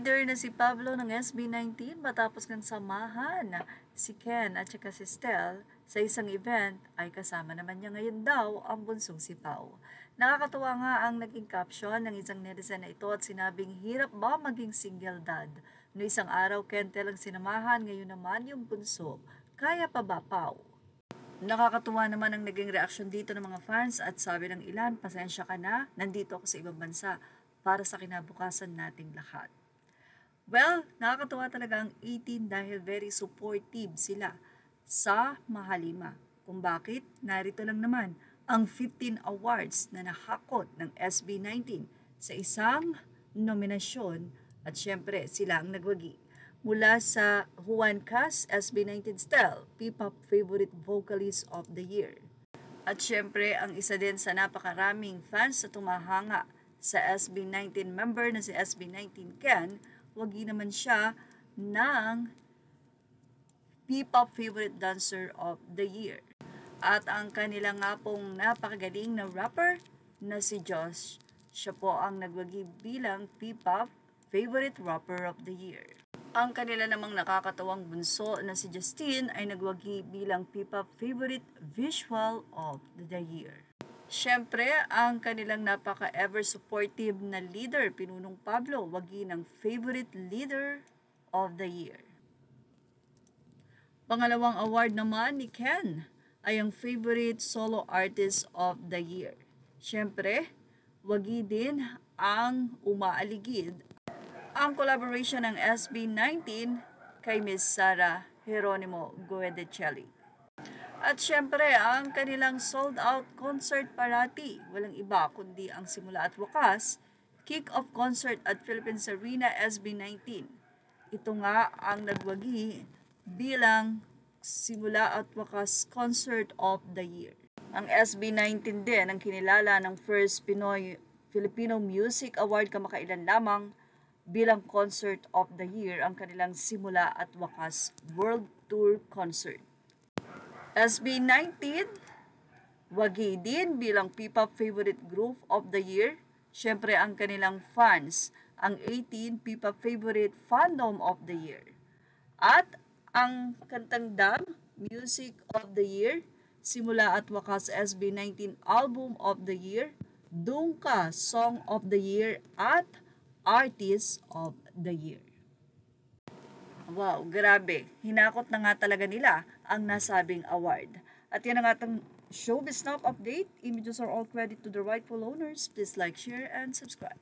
Leader na si Pablo ng SB19 matapos ng samahan si Ken at saka si Stel sa isang event ay kasama naman niya ngayon daw ang bunsong si Pau. Nakakatuwa nga ang naging caption ng isang netizen na ito at sinabing hirap ba maging single dad? No isang araw Kentel ang sinamahan, ngayon naman yung bunso. Kaya pa ba Pau? Nakakatuwa naman ang naging reaksyon dito ng mga fans at sabi ng ilan, pasensya ka na, nandito ako sa ibang bansa para sa kinabukasan nating lahat. Well, nakakatuwa talaga ang 18 dahil very supportive sila sa Mahalima. Kung bakit, narito lang naman ang 15 awards na nahakot ng SB19 sa isang nominasyon at syempre sila ang nagwagi. Mula sa Juan Cas, SB19 Stel, P-Pop Favorite Vocalist of the Year. At syempre, ang isa din sa napakaraming fans na tumahanga sa SB19 member na si SB19 Ken, wagi naman siya ng P-Pop Favorite Dancer of the Year. At ang kanila nga pong napakagaling na rapper na si Josh, siya po ang nagwagi bilang P-Pop Favorite Rapper of the Year. Ang kanila namang nakakatawang bunso na si Justin ay nagwagi bilang P-Pop Favorite Visual of the Year. Siyempre, ang kanilang napaka-ever supportive na leader, Pinunong Pablo, wagi ng Favorite Leader of the Year. Pangalawang award naman ni Ken ay ang Favorite Solo Artist of the Year. Siyempre, wagi din ang umaaligid ang collaboration ng SB19 kay Miss Sara Geronimo Goedecelli. At syempre, ang kanilang sold-out concert parati, walang iba kundi ang simula at wakas, kick-off concert at Philippines Arena SB19. Ito nga ang nagwagi bilang simula at wakas concert of the year. Ang SB19 din ang kinilala ng first Filipino Music Award kamakailan lamang bilang Concert of the Year ang kanilang simula at wakas World Tour Concert. SB19, wagi din bilang P-Pop Favorite Group of the Year. Siyempre ang kanilang fans, ang 18 P-Pop Favorite Fandom of the Year. At ang kantang Dam, Music of the Year, simula at wakas SB19 Album of the Year, Dungka Song of the Year at Artist of the Year. Wow, grabe. Hinakot na nga talaga nila ang nasabing award. At yan ang ating Showbiz Snap update. Images are all credit to the rightful owners. Please like, share, and subscribe.